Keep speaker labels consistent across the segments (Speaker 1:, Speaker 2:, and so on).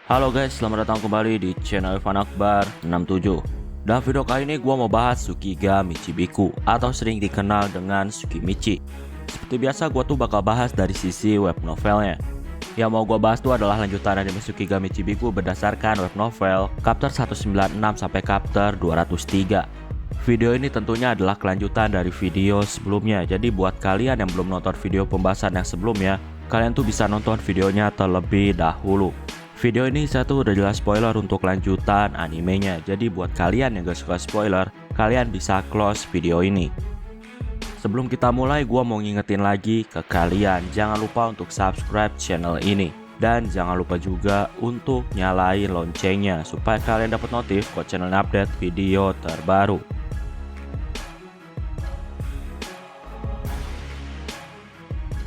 Speaker 1: Halo guys, selamat datang kembali di channel Irfan Akbar 67. Dalam video kali ini gue mau bahas Tsukiga Michibiku atau sering dikenal dengan Tsukimichi. Seperti biasa gue tuh bakal bahas dari sisi web novelnya. Yang mau gue bahas tuh adalah lanjutan anime Tsukiga Michibiku berdasarkan web novel chapter 196 sampai chapter 203. Video ini tentunya adalah kelanjutan dari video sebelumnya. Jadi buat kalian yang belum nonton video pembahasan yang sebelumnya, kalian tuh bisa nonton videonya terlebih dahulu. Video ini satu udah jelas spoiler untuk lanjutan animenya. Jadi buat kalian yang gak suka spoiler, kalian bisa close video ini. Sebelum kita mulai, gua mau ngingetin lagi ke kalian, jangan lupa untuk subscribe channel ini. Dan jangan lupa juga untuk nyalain loncengnya supaya kalian dapat notif kalau channel update video terbaru.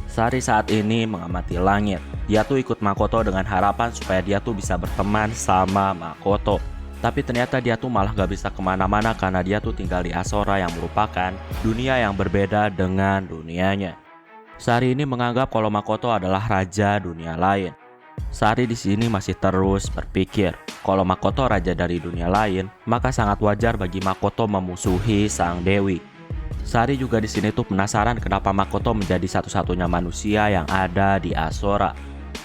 Speaker 1: Sari saat ini mengamati langit. Dia tuh ikut Makoto dengan harapan supaya dia tuh bisa berteman sama Makoto. Tapi ternyata dia tuh malah gak bisa kemana-mana karena dia tuh tinggal di Asora yang merupakan dunia yang berbeda dengan dunianya. Sari ini menganggap kalau Makoto adalah raja dunia lain. Sari di sini masih terus berpikir, kalau Makoto raja dari dunia lain, maka sangat wajar bagi Makoto memusuhi sang dewi. Sari juga di sini tuh penasaran kenapa Makoto menjadi satu-satunya manusia yang ada di Asora.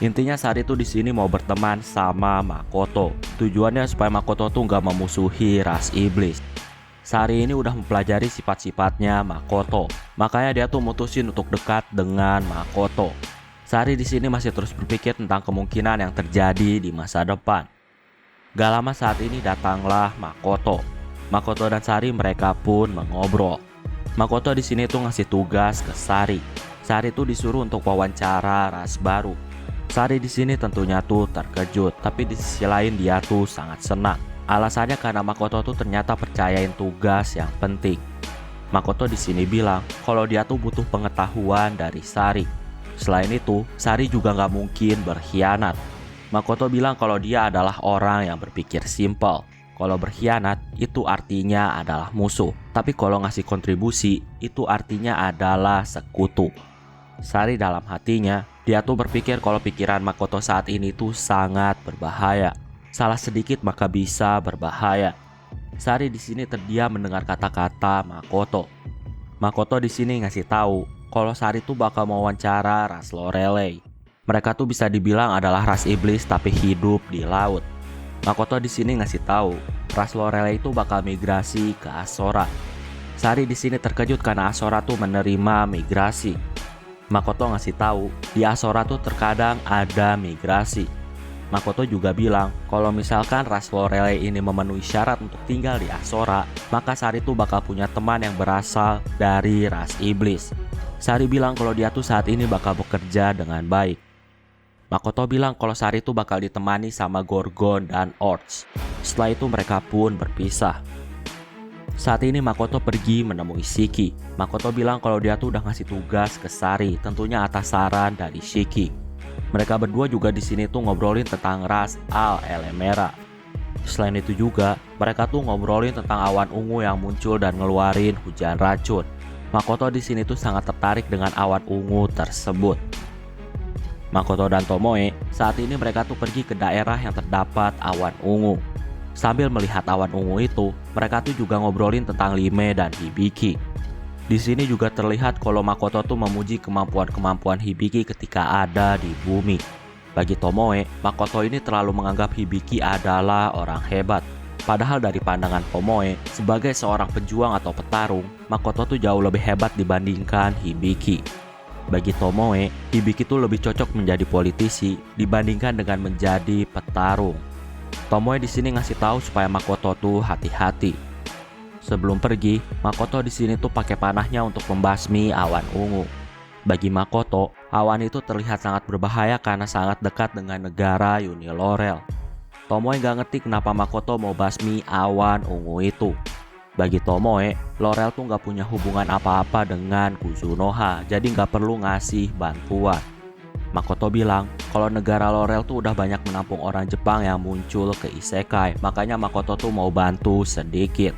Speaker 1: Intinya Sari tuh di sini mau berteman sama Makoto. Tujuannya supaya Makoto tuh nggak memusuhi ras iblis. Sari ini udah mempelajari sifat-sifatnya Makoto, makanya dia tuh mutusin untuk dekat dengan Makoto. Sari di sini masih terus berpikir tentang kemungkinan yang terjadi di masa depan. Gak lama saat ini datanglah Makoto. Makoto dan Sari mereka pun mengobrol. Makoto di sini tuh ngasih tugas ke Sari. Sari tuh disuruh untuk wawancara ras baru. Sari di sini tentunya tuh terkejut, tapi di sisi lain dia tuh sangat senang. Alasannya karena Makoto tuh ternyata percayain tugas yang penting. Makoto di sini bilang kalau dia tuh butuh pengetahuan dari Sari. Selain itu, Sari juga nggak mungkin berkhianat. Makoto bilang kalau dia adalah orang yang berpikir simpel. Kalau berkhianat itu artinya adalah musuh, tapi kalau ngasih kontribusi itu artinya adalah sekutu. Sari dalam hatinya, dia tuh berpikir kalau pikiran Makoto saat ini tuh sangat berbahaya. Salah sedikit maka bisa berbahaya. Sari di sini terdiam mendengar kata-kata Makoto. Makoto di sini ngasih tahu kalau Sari tuh bakal mewawancara ras Lorelei. Mereka tuh bisa dibilang adalah ras iblis tapi hidup di laut. Makoto di sini ngasih tahu ras Lorelei itu bakal migrasi ke Asora. Sari di sini terkejut karena Asora tuh menerima migrasi. Makoto ngasih tahu di Asora tuh terkadang ada migrasi. Makoto juga bilang kalau misalkan ras Lorelei ini memenuhi syarat untuk tinggal di Asora, maka Sari tuh bakal punya teman yang berasal dari ras iblis. Sari bilang kalau dia tuh saat ini bakal bekerja dengan baik. Makoto bilang kalau Sari tuh bakal ditemani sama Gorgon dan Orcs. Setelah itu mereka pun berpisah. Saat ini Makoto pergi menemui Shiki. Makoto bilang kalau dia tuh udah ngasih tugas ke Sari, tentunya atas saran dari Shiki. Mereka berdua juga di sini tuh ngobrolin tentang ras Al Elemera. Selain itu juga, mereka tuh ngobrolin tentang awan ungu yang muncul dan ngeluarin hujan racun. Makoto di sini tuh sangat tertarik dengan awan ungu tersebut. Makoto dan Tomoe saat ini mereka tuh pergi ke daerah yang terdapat awan ungu. Sambil melihat awan ungu itu, mereka tuh juga ngobrolin tentang Lime dan Hibiki. Di sini juga terlihat kalau Makoto tuh memuji kemampuan-kemampuan Hibiki ketika ada di bumi. Bagi Tomoe, Makoto ini terlalu menganggap Hibiki adalah orang hebat. Padahal dari pandangan Tomoe, sebagai seorang pejuang atau petarung, Makoto tuh jauh lebih hebat dibandingkan Hibiki. Bagi Tomoe, Hibiki tuh lebih cocok menjadi politisi dibandingkan dengan menjadi petarung. Tomoe di sini ngasih tahu supaya Makoto tuh hati-hati. Sebelum pergi, Makoto di sini tuh pakai panahnya untuk membasmi awan ungu. Bagi Makoto, awan itu terlihat sangat berbahaya karena sangat dekat dengan negara Uni Lorel. Tomoe gak ngerti kenapa Makoto mau basmi awan ungu itu. Bagi Tomoe, Lorel tuh gak punya hubungan apa-apa dengan Kuzunoha, jadi gak perlu ngasih bantuan. Makoto bilang kalau negara Lorel tuh udah banyak menampung orang Jepang yang muncul ke isekai, makanya Makoto tuh mau bantu sedikit.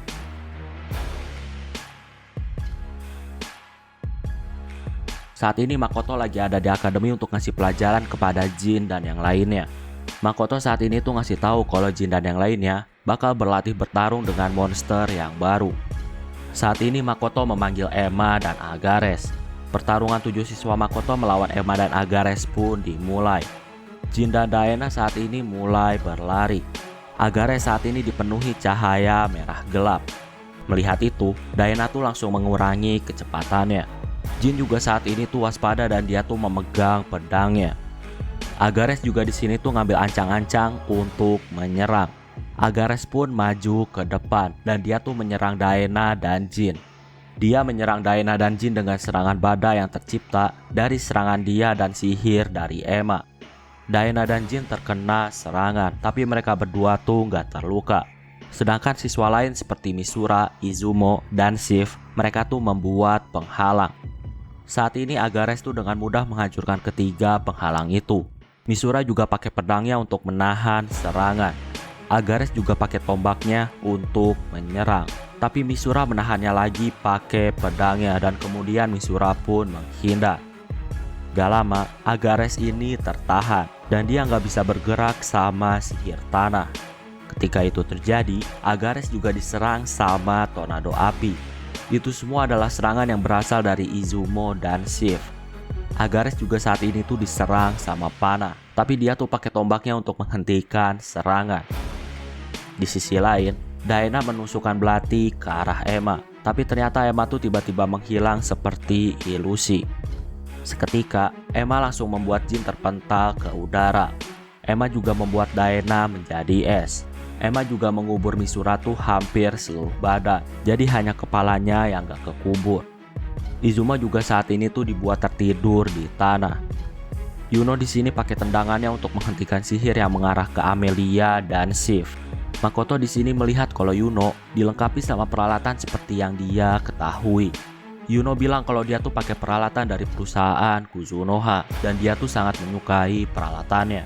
Speaker 1: Saat ini Makoto lagi ada di akademi untuk ngasih pelajaran kepada Jin dan yang lainnya. Makoto saat ini tuh ngasih tahu kalau Jin dan yang lainnya bakal berlatih bertarung dengan monster yang baru. Saat ini Makoto memanggil Emma dan Agares. Pertarungan 7 siswa Makoto melawan Emma dan Agares pun dimulai. Jin dan Daena saat ini mulai berlari. Agares saat ini dipenuhi cahaya merah gelap. Melihat itu, Daena tuh langsung mengurangi kecepatannya. Jin juga saat ini tuh waspada dan dia tuh memegang pedangnya. Agares juga di sini tuh ngambil ancang-ancang untuk menyerang. Agares pun maju ke depan dan dia tuh menyerang Daena dan Jin. Dia menyerang Daena dan Jin dengan serangan badai yang tercipta dari serangan dia dan sihir dari Emma. Daena dan Jin terkena serangan, tapi mereka berdua tuh nggak terluka. Sedangkan siswa lain seperti Misura, Izumo, dan Shiv, mereka tuh membuat penghalang. Saat ini Agares tuh dengan mudah menghancurkan ketiga penghalang itu. Misura juga pakai pedangnya untuk menahan serangan. Agares juga pakai tombaknya untuk menyerang. Tapi Misura menahannya lagi pakai pedangnya dan kemudian Misura pun menghindar. Gak lama, Agares ini tertahan dan dia nggak bisa bergerak sama sihir tanah. Ketika itu terjadi, Agares juga diserang sama tornado api. Itu semua adalah serangan yang berasal dari Izumo dan Shiv. Agares juga saat ini tuh diserang sama panah, tapi dia tuh pakai tombaknya untuk menghentikan serangan. Di sisi lain, Daena menusukkan belati ke arah Emma, tapi ternyata Emma tuh tiba-tiba menghilang seperti ilusi. Seketika, Emma langsung membuat Jin terpental ke udara. Emma juga membuat Daena menjadi es. Emma juga mengubur Misura tuh hampir seluruh badan, jadi hanya kepalanya yang gak kekubur. Izumo juga saat ini tuh dibuat tertidur di tanah. Yuno di sini pakai tendangannya untuk menghentikan sihir yang mengarah ke Amelia dan Shiv. Makoto di sini melihat kalau Yuno dilengkapi sama peralatan seperti yang dia ketahui. Yuno bilang kalau dia tuh pakai peralatan dari perusahaan Kuzunoha dan dia tuh sangat menyukai peralatannya.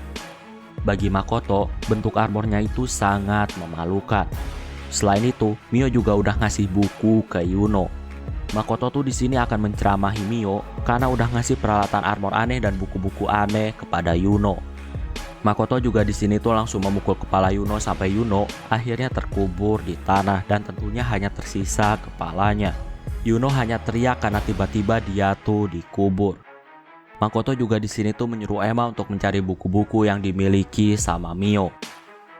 Speaker 1: Bagi Makoto, bentuk armornya itu sangat memalukan. Selain itu, Mio juga udah ngasih buku ke Yuno. Makoto tuh di sini akan menceramahi Mio karena udah ngasih peralatan armor aneh dan buku-buku aneh kepada Yuno. Makoto juga di sini tuh langsung memukul kepala Yuno sampai Yuno akhirnya terkubur di tanah dan tentunya hanya tersisa kepalanya. Yuno hanya teriak karena tiba-tiba dia tuh dikubur. Makoto juga di sini tuh menyuruh Emma untuk mencari buku-buku yang dimiliki sama Mio.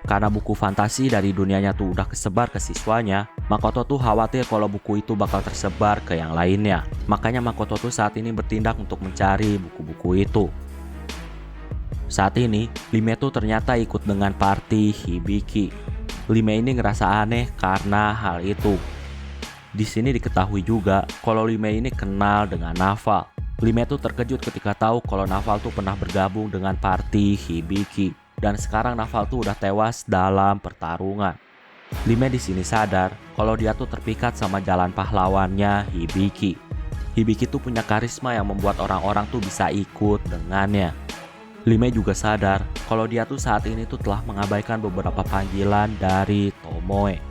Speaker 1: Karena buku fantasi dari dunianya tuh udah kesebar ke siswanya, Makoto tuh khawatir kalau buku itu bakal tersebar ke yang lainnya. Makanya Makoto tuh saat ini bertindak untuk mencari buku-buku itu. Saat ini, Lime tuh ternyata ikut dengan party Hibiki. Lime ini ngerasa aneh karena hal itu. Di sini diketahui juga kalau Lime ini kenal dengan Naval. Lime tuh terkejut ketika tahu kalau Naval tuh pernah bergabung dengan party Hibiki. Dan sekarang Naval tuh udah tewas dalam pertarungan. Lime di sini sadar kalau dia tuh terpikat sama jalan pahlawannya Hibiki. Hibiki tuh punya karisma yang membuat orang-orang tuh bisa ikut dengannya. Lime juga sadar kalau dia tuh saat ini tuh telah mengabaikan beberapa panggilan dari Tomoe.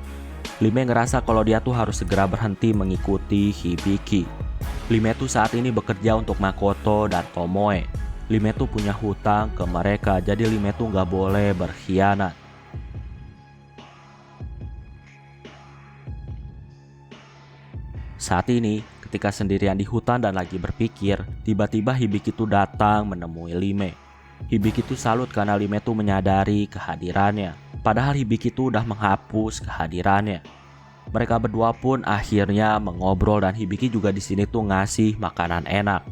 Speaker 1: Lime ngerasa kalau dia tuh harus segera berhenti mengikuti Hibiki. Lime tuh saat ini bekerja untuk Makoto dan Tomoe. Lime tuh punya hutang ke mereka, jadi Lime tuh nggak boleh berkhianat. Saat ini, ketika sendirian di hutan dan lagi berpikir, tiba-tiba Hibiki tuh datang menemui Lime. Hibiki tuh salut karena Lime tuh menyadari kehadirannya. Padahal Hibiki tuh udah menghapus kehadirannya. Mereka berdua pun akhirnya mengobrol dan Hibiki juga di sini tuh ngasih makanan enak.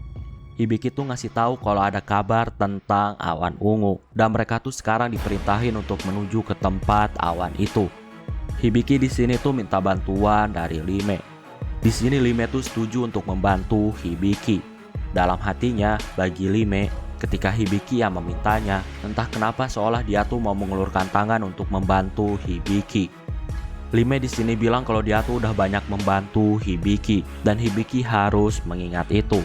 Speaker 1: Hibiki tuh ngasih tahu kalau ada kabar tentang awan ungu dan mereka tuh sekarang diperintahin untuk menuju ke tempat awan itu. Hibiki di sini tuh minta bantuan dari Lime. Di sini Lime tuh setuju untuk membantu Hibiki. Dalam hatinya, bagi Lime, ketika Hibiki yang memintanya, entah kenapa seolah dia tuh mau mengulurkan tangan untuk membantu Hibiki. Lime di sini bilang kalau dia tuh udah banyak membantu Hibiki dan Hibiki harus mengingat itu.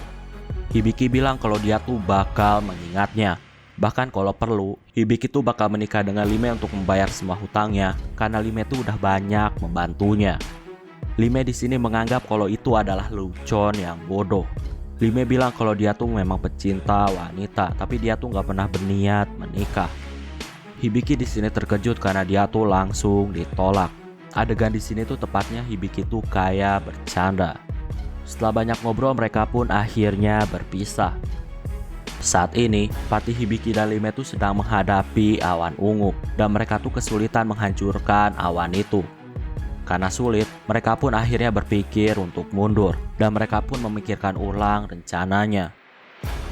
Speaker 1: Hibiki bilang kalau dia tuh bakal mengingatnya. Bahkan kalau perlu, Hibiki tuh bakal menikah dengan Lime untuk membayar semua hutangnya karena Lime tuh udah banyak membantunya. Lime di sini menganggap kalau itu adalah lelucon yang bodoh. Lime bilang kalau dia tuh memang pecinta wanita, tapi dia tuh nggak pernah berniat menikah. Hibiki di sini terkejut karena dia tuh langsung ditolak. Adegan di sini tuh tepatnya Hibiki tuh kayak bercanda. Setelah banyak ngobrol, mereka pun akhirnya berpisah. Saat ini, Party Hibiki dan Lime tuh sedang menghadapi awan ungu dan mereka tuh kesulitan menghancurkan awan itu. Karena sulit, mereka pun akhirnya berpikir untuk mundur dan mereka pun memikirkan ulang rencananya.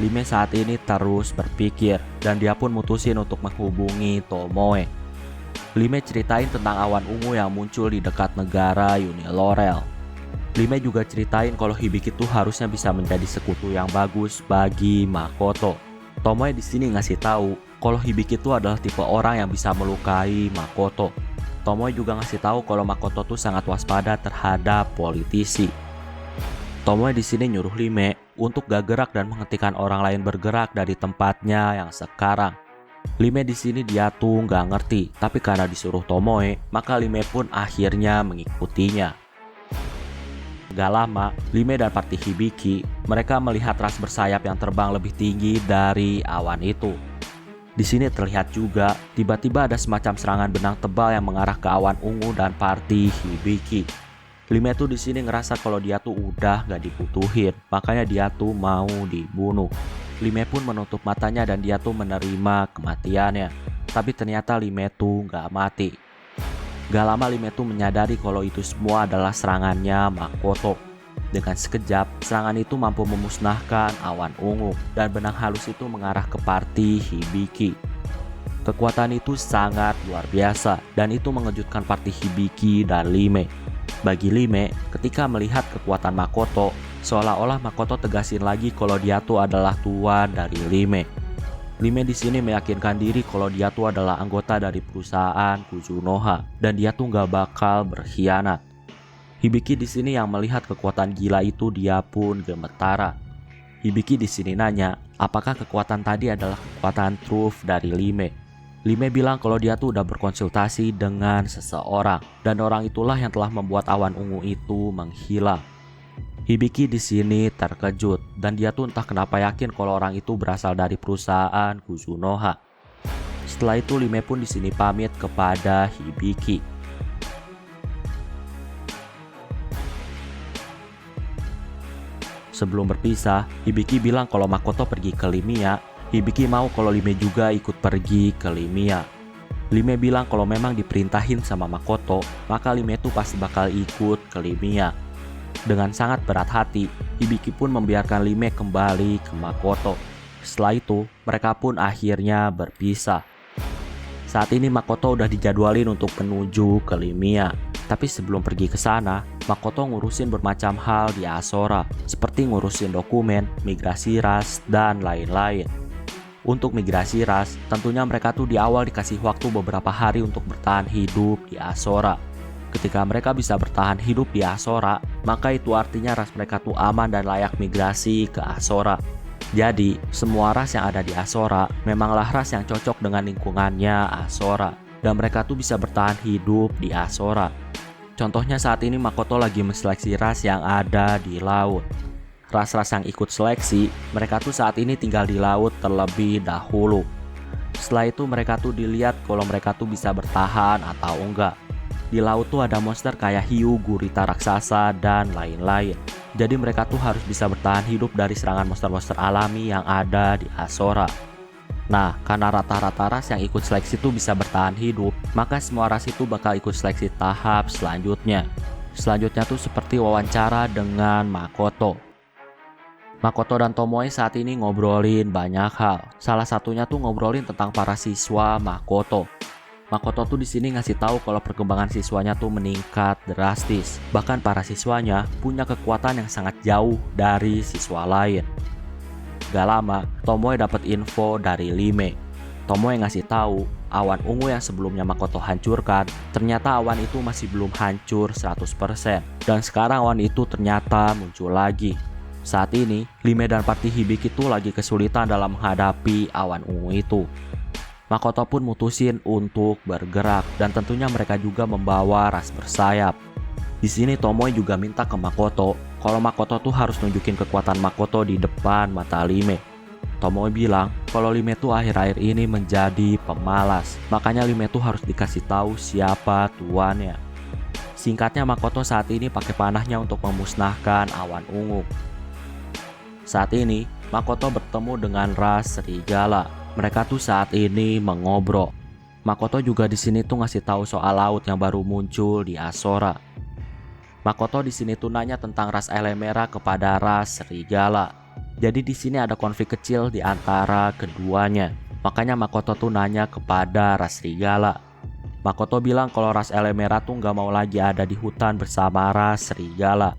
Speaker 1: Lime saat ini terus berpikir dan dia pun mutusin untuk menghubungi Tomoe. Lime ceritain tentang awan ungu yang muncul di dekat negara Uni Laurel. Lime juga ceritain kalau Hibiki tuh harusnya bisa menjadi sekutu yang bagus bagi Makoto. Tomoe di sini ngasih tahu kalau Hibiki tuh adalah tipe orang yang bisa melukai Makoto. Tomoe juga ngasih tahu kalau Makoto tuh sangat waspada terhadap politisi. Tomoe di sini nyuruh Lime untuk gak gerak dan menghentikan orang lain bergerak dari tempatnya yang sekarang. Lime di sini dia tuh nggak ngerti, tapi karena disuruh Tomoe, maka Lime pun akhirnya mengikutinya. Gak lama, Lime dan Party Hibiki, mereka melihat ras bersayap yang terbang lebih tinggi dari awan itu. Di sini terlihat juga, tiba-tiba ada semacam serangan benang tebal yang mengarah ke awan ungu dan Party Hibiki. Lime tuh di sini ngerasa kalau dia tuh udah gak dibutuhin, makanya dia tuh mau dibunuh. Lime pun menutup matanya dan dia tuh menerima kematiannya. Tapi ternyata Lime tuh gak mati. Gak lama Lime tuh menyadari kalau itu semua adalah serangannya Makoto. Dengan sekejap, serangan itu mampu memusnahkan awan ungu dan benang halus itu mengarah ke Party Hibiki. Kekuatan itu sangat luar biasa dan itu mengejutkan Party Hibiki dan Lime. Bagi Lime, ketika melihat kekuatan Makoto, seolah-olah Makoto tegasin lagi kalau dia tuh adalah tuan dari Lime. Lime di sini meyakinkan diri kalau dia tuh adalah anggota dari perusahaan Kuzunoha dan dia tuh gak bakal berkhianat. Hibiki di sini yang melihat kekuatan gila itu dia pun gemetara. Hibiki di sini nanya, apakah kekuatan tadi adalah kekuatan truth dari Lime. Lime bilang kalau dia tuh udah berkonsultasi dengan seseorang dan orang itulah yang telah membuat awan ungu itu menghilang. Hibiki di sini terkejut dan dia tuh entah kenapa yakin kalau orang itu berasal dari perusahaan Kuzunoha. Setelah itu Lime pun di sini pamit kepada Hibiki. Sebelum berpisah, Hibiki bilang kalau Makoto pergi ke Limia, Hibiki mau kalau Lime juga ikut pergi ke Limia. Lime bilang kalau memang diperintahin sama Makoto, maka Lime tuh pasti bakal ikut ke Limia. Dengan sangat berat hati, Hibiki pun membiarkan Lime kembali ke Makoto. Setelah itu, mereka pun akhirnya berpisah. Saat ini Makoto udah dijadwalin untuk menuju ke Limia. Tapi sebelum pergi ke sana, Makoto ngurusin bermacam hal di Asora, seperti ngurusin dokumen, migrasi ras, dan lain-lain. Untuk migrasi ras, tentunya mereka tuh di awal dikasih waktu beberapa hari untuk bertahan hidup di Asora. Ketika mereka bisa bertahan hidup di Asora, maka itu artinya ras mereka tuh aman dan layak migrasi ke Asora. Jadi, semua ras yang ada di Asora memanglah ras yang cocok dengan lingkungannya Asora, dan mereka tuh bisa bertahan hidup di Asora. Contohnya saat ini Makoto lagi menseleksi ras yang ada di laut. Ras-ras yang ikut seleksi, mereka tuh saat ini tinggal di laut terlebih dahulu. Setelah itu mereka tuh dilihat kalau mereka tuh bisa bertahan atau enggak. Di laut tuh ada monster kayak hiu, gurita raksasa, dan lain-lain. Jadi mereka tuh harus bisa bertahan hidup dari serangan monster-monster alami yang ada di Asora. Nah, karena rata-rata ras yang ikut seleksi tuh bisa bertahan hidup, maka semua ras itu bakal ikut seleksi tahap selanjutnya. Selanjutnya tuh seperti wawancara dengan Makoto. Makoto dan Tomoe saat ini ngobrolin banyak hal. Salah satunya tuh ngobrolin tentang para siswa Makoto. Makoto tuh di sini ngasih tahu kalau perkembangan siswanya tuh meningkat drastis. Bahkan para siswanya punya kekuatan yang sangat jauh dari siswa lain. Gak lama, Tomoe dapat info dari Lime. Tomoe ngasih tahu awan ungu yang sebelumnya Makoto hancurkan, ternyata awan itu masih belum hancur 100%. Dan sekarang awan itu ternyata muncul lagi. Saat ini, Lime dan Party Hibiki tuh lagi kesulitan dalam menghadapi awan ungu itu. Makoto pun mutusin untuk bergerak dan tentunya mereka juga membawa ras bersayap. Di sini Tomoe juga minta ke Makoto kalau Makoto tuh harus nunjukin kekuatan Makoto di depan mata Lime. Tomoe bilang kalau Lime tuh akhir-akhir ini menjadi pemalas, makanya Lime tuh harus dikasih tahu siapa tuannya. Singkatnya, Makoto saat ini pakai panahnya untuk memusnahkan awan ungu. Saat ini, Makoto bertemu dengan ras serigala. Mereka tuh saat ini mengobrol. Makoto juga di sini tuh ngasih tahu soal laut yang baru muncul di Asora. Makoto di sini tuh nanya tentang ras Elemera kepada ras serigala. Jadi di sini ada konflik kecil di antara keduanya. Makanya Makoto tuh nanya kepada ras serigala. Makoto bilang kalau ras Elemera tuh nggak mau lagi ada di hutan bersama ras serigala.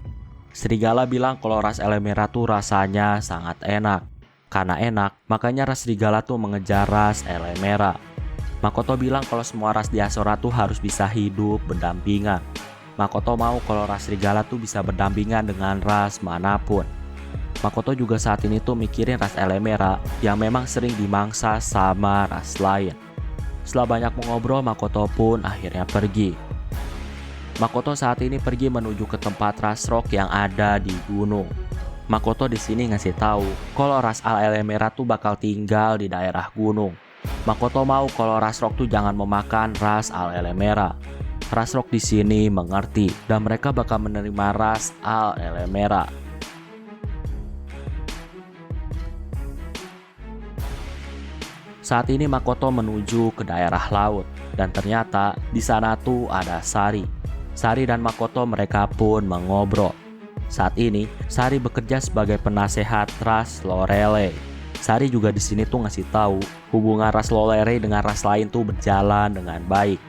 Speaker 1: Serigala bilang kalau ras Elemera tuh rasanya sangat enak. Karena enak, makanya ras serigala tuh mengejar ras Elemera. Makoto bilang kalau semua ras di Asora tuh harus bisa hidup berdampingan. Makoto mau kalau ras serigala tuh bisa berdampingan dengan ras manapun. Makoto juga saat ini tuh mikirin ras Elemera yang memang sering dimangsa sama ras lain. Setelah banyak mengobrol, Makoto pun akhirnya pergi. Makoto saat ini pergi menuju ke tempat ras rock yang ada di gunung. Makoto di sini ngasih tahu kalau ras Elemera tuh bakal tinggal di daerah gunung. Makoto mau kalau ras rock tuh jangan memakan ras Elemera. Ras rock di sini mengerti dan mereka bakal menerima ras Elemera. Saat ini Makoto menuju ke daerah laut dan ternyata di sana tuh ada Sari. Sari dan Makoto mereka pun mengobrol. Saat ini Sari bekerja sebagai penasehat ras Lorelei. Sari juga di sini tuh ngasih tahu hubungan ras Lorelei dengan ras lain tuh berjalan dengan baik.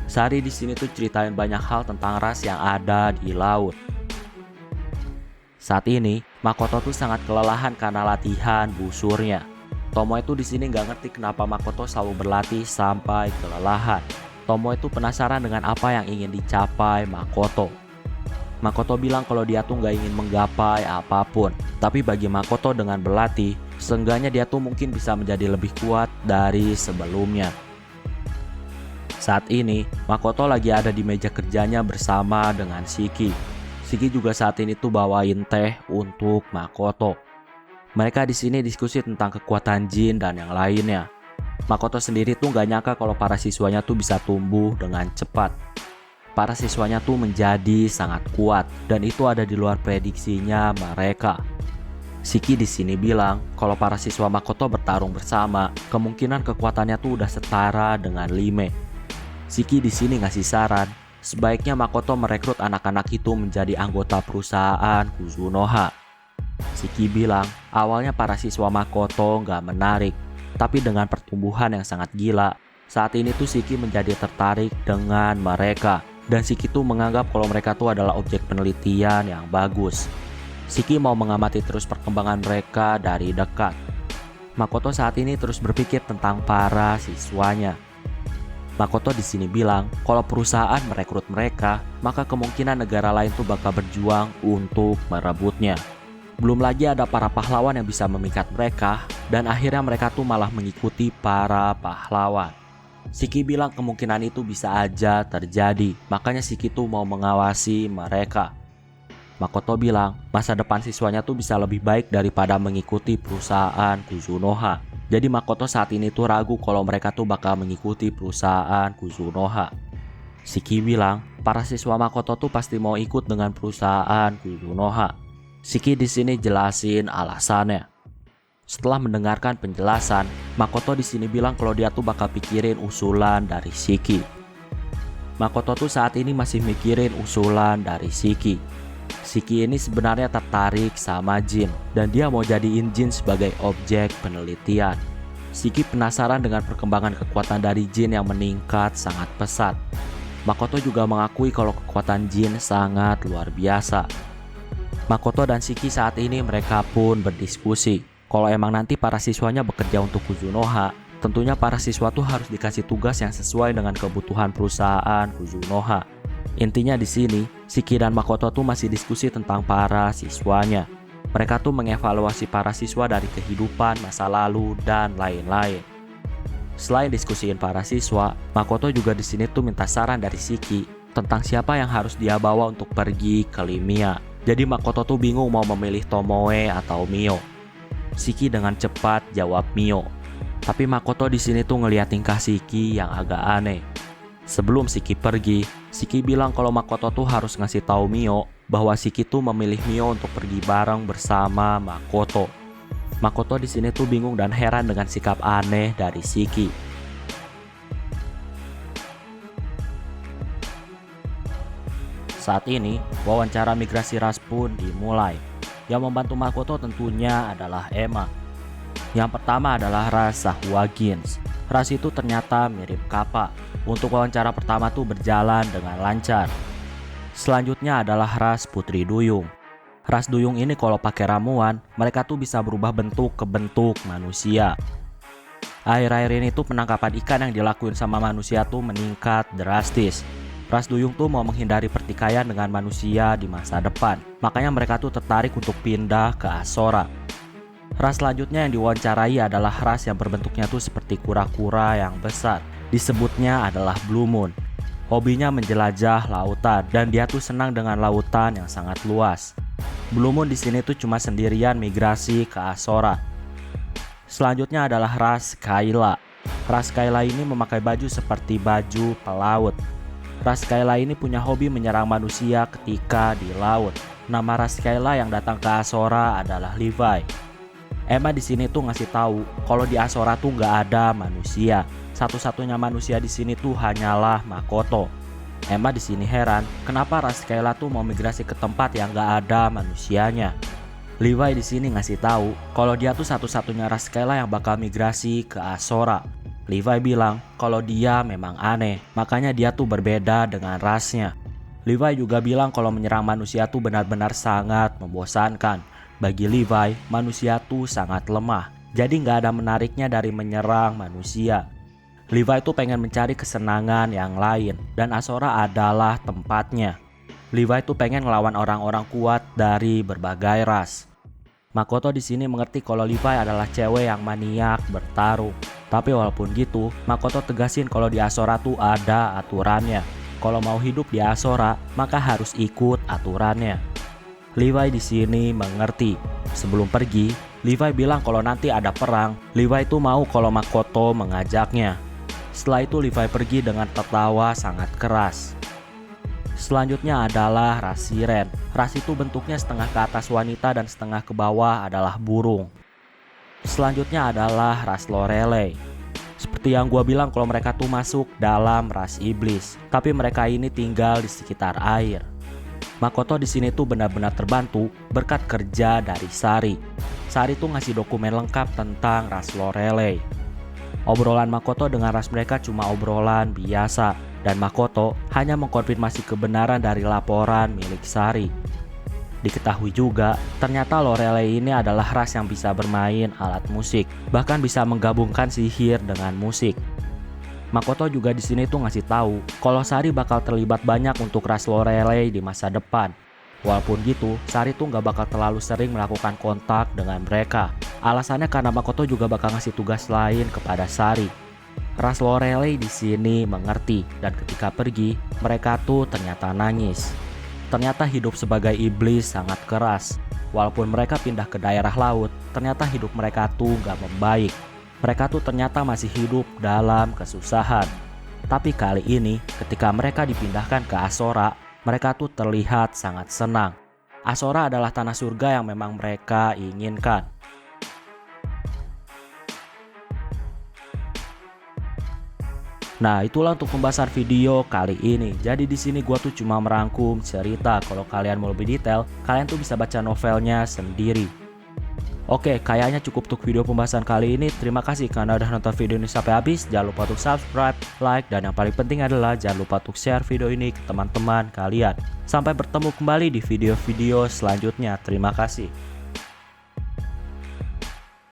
Speaker 1: Sari di sini tuh ceritain banyak hal tentang ras yang ada di laut. Saat ini Makoto tuh sangat kelelahan karena latihan busurnya. Tomoe itu di sini nggak ngerti kenapa Makoto selalu berlatih sampai kelelahan. Tomoe itu penasaran dengan apa yang ingin dicapai Makoto. Makoto bilang kalau dia tuh nggak ingin menggapai apapun. Tapi bagi Makoto dengan berlatih, seenggaknya dia tuh mungkin bisa menjadi lebih kuat dari sebelumnya. Saat ini, Makoto lagi ada di meja kerjanya bersama dengan Shiki. Shiki juga saat ini tuh bawain teh untuk Makoto. Mereka di sini diskusi tentang kekuatan jin dan yang lainnya. Makoto sendiri tuh gak nyangka kalau para siswanya tuh bisa tumbuh dengan cepat. Para siswanya tuh menjadi sangat kuat dan itu ada di luar prediksinya mereka. Shiki di sini bilang kalau para siswa Makoto bertarung bersama, kemungkinan kekuatannya tuh udah setara dengan Lime. Shiki di sini ngasih saran, sebaiknya Makoto merekrut anak-anak itu menjadi anggota perusahaan Kuzunoha. Shiki bilang awalnya para siswa Makoto nggak menarik, tapi dengan pertumbuhan yang sangat gila, saat ini tuh Shiki menjadi tertarik dengan mereka. Dan Shiki tuh menganggap kalau mereka tuh adalah objek penelitian yang bagus. Shiki mau mengamati terus perkembangan mereka dari dekat. Makoto saat ini terus berpikir tentang para siswanya. Makoto di sini bilang kalau perusahaan merekrut mereka, maka kemungkinan negara lain tuh bakal berjuang untuk merebutnya. Belum lagi ada para pahlawan yang bisa memikat mereka, dan akhirnya mereka tuh malah mengikuti para pahlawan. Shiki bilang kemungkinan itu bisa aja terjadi, makanya Shiki tuh mau mengawasi mereka. Makoto bilang masa depan siswanya tuh bisa lebih baik daripada mengikuti perusahaan Kuzunoha. Jadi Makoto saat ini tuh ragu kalau mereka tuh bakal mengikuti perusahaan Kuzunoha. Shiki bilang para siswa Makoto tuh pasti mau ikut dengan perusahaan Kuzunoha. Shiki di sini jelasin alasannya. Setelah mendengarkan penjelasan, Makoto di sini bilang kalau dia tuh bakal pikirin usulan dari Shiki. Makoto tuh saat ini masih mikirin usulan dari Shiki. Shiki ini sebenarnya tertarik sama jin dan dia mau jadiin jin sebagai objek penelitian. Shiki penasaran dengan perkembangan kekuatan dari jin yang meningkat sangat pesat. Makoto juga mengakui kalau kekuatan jin sangat luar biasa. Makoto dan Shiki saat ini mereka pun berdiskusi. Kalau emang nanti para siswanya bekerja untuk Kuzunoha, tentunya para siswa tuh harus dikasih tugas yang sesuai dengan kebutuhan perusahaan Kuzunoha. Intinya di sini, Shiki dan Makoto tuh masih diskusi tentang para siswanya. Mereka tuh mengevaluasi para siswa dari kehidupan, masa lalu, dan lain-lain. Selain diskusiin para siswa, Makoto juga di sini tuh minta saran dari Shiki tentang siapa yang harus dia bawa untuk pergi ke Limia. Jadi Makoto tuh bingung mau memilih Tomoe atau Mio. Shiki dengan cepat jawab Mio. Tapi Makoto di sini tuh ngeliat tingkah Shiki yang agak aneh. Sebelum Shiki pergi, Shiki bilang kalau Makoto tuh harus ngasih tahu Mio bahwa Shiki tuh memilih Mio untuk pergi bareng bersama Makoto. Makoto di sini tuh bingung dan heran dengan sikap aneh dari Shiki. Saat ini, wawancara migrasi ras pun dimulai. Yang membantu Makoto tentunya adalah Emma. Yang pertama adalah ras Sahuagins. Ras itu ternyata mirip Kappa. Untuk wawancara pertama tuh berjalan dengan lancar. Selanjutnya adalah ras Putri Duyung. Ras Duyung ini kalau pakai ramuan, mereka tuh bisa berubah bentuk ke bentuk manusia. Akhir-akhir ini tuh penangkapan ikan yang dilakuin sama manusia tuh meningkat drastis. Ras Duyung tuh mau menghindari pertikaian dengan manusia di masa depan. Makanya mereka tuh tertarik untuk pindah ke Azora. Ras selanjutnya yang diwawancarai adalah ras yang berbentuknya tuh seperti kura-kura yang besar. Disebutnya adalah Blue Moon. Hobinya menjelajah lautan dan dia tuh senang dengan lautan yang sangat luas. Blue Moon di sini tuh cuma sendirian migrasi ke Azora. Selanjutnya adalah ras Kayla. Ras Kayla ini memakai baju seperti baju pelaut. Ras Kayla ini punya hobi menyerang manusia ketika di laut. Nama ras Kayla yang datang ke Azora adalah Levi. Emma di sini tuh ngasih tahu kalau di Azora tuh nggak ada manusia. Satu-satunya manusia di sini tuh hanyalah Makoto. Emma di sini heran kenapa ras Kayla tuh mau migrasi ke tempat yang nggak ada manusianya. Levi di sini ngasih tahu kalau dia tuh satu-satunya ras Kayla yang bakal migrasi ke Azora. Levi bilang kalau dia memang aneh, makanya dia tuh berbeda dengan rasnya. Levi juga bilang kalau menyerang manusia tuh benar-benar sangat membosankan. Bagi Levi, manusia tuh sangat lemah, jadi nggak ada menariknya dari menyerang manusia. Levi tuh pengen mencari kesenangan yang lain, dan Azora adalah tempatnya. Levi tuh pengen ngelawan orang-orang kuat dari berbagai ras. Makoto di sini mengerti kalau Levi adalah cewek yang maniak bertarung. Tapi walaupun gitu, Makoto tegasin kalau di Azora tuh ada aturannya. Kalau mau hidup di Azora, maka harus ikut aturannya. Levi di sini mengerti. Sebelum pergi, Levi bilang kalau nanti ada perang, Levi tuh mau kalau Makoto mengajaknya. Setelah itu Levi pergi dengan tertawa sangat keras. Selanjutnya adalah ras Siren. Ras itu bentuknya setengah ke atas wanita dan setengah ke bawah adalah burung. Selanjutnya adalah ras Lorelei. Seperti yang gua bilang kalau mereka tuh masuk dalam ras iblis, tapi mereka ini tinggal di sekitar air. Makoto di sini tuh benar-benar terbantu berkat kerja dari Sari. Sari tuh ngasih dokumen lengkap tentang ras Lorelei. Obrolan Makoto dengan ras mereka cuma obrolan biasa, dan Makoto hanya mengkonfirmasi kebenaran dari laporan milik Sari. Diketahui juga, ternyata Lorelei ini adalah ras yang bisa bermain alat musik, bahkan bisa menggabungkan sihir dengan musik. Makoto juga di sini tuh ngasih tahu kalau Sari bakal terlibat banyak untuk ras Lorelei di masa depan. Walaupun gitu, Sari tuh nggak bakal terlalu sering melakukan kontak dengan mereka. Alasannya karena Makoto juga bakal ngasih tugas lain kepada Sari. Ras Lorelei di sini mengerti dan ketika pergi, mereka tuh ternyata nangis. Ternyata hidup sebagai iblis sangat keras. Walaupun mereka pindah ke daerah laut, ternyata hidup mereka tuh gak membaik. Mereka tuh ternyata masih hidup dalam kesusahan. Tapi kali ini, ketika mereka dipindahkan ke Azora, mereka tuh terlihat sangat senang. Azora adalah tanah surga yang memang mereka inginkan. Nah, itulah untuk pembahasan video kali ini. Jadi di sini gua tuh cuma merangkum cerita. Kalau kalian mau lebih detail, kalian tuh bisa baca novelnya sendiri. Oke, kayaknya cukup untuk video pembahasan kali ini. Terima kasih karena udah nonton video ini sampai habis. Jangan lupa untuk subscribe, like, dan yang paling penting adalah jangan lupa untuk share video ini ke teman-teman kalian. Sampai bertemu kembali di video-video selanjutnya. Terima kasih.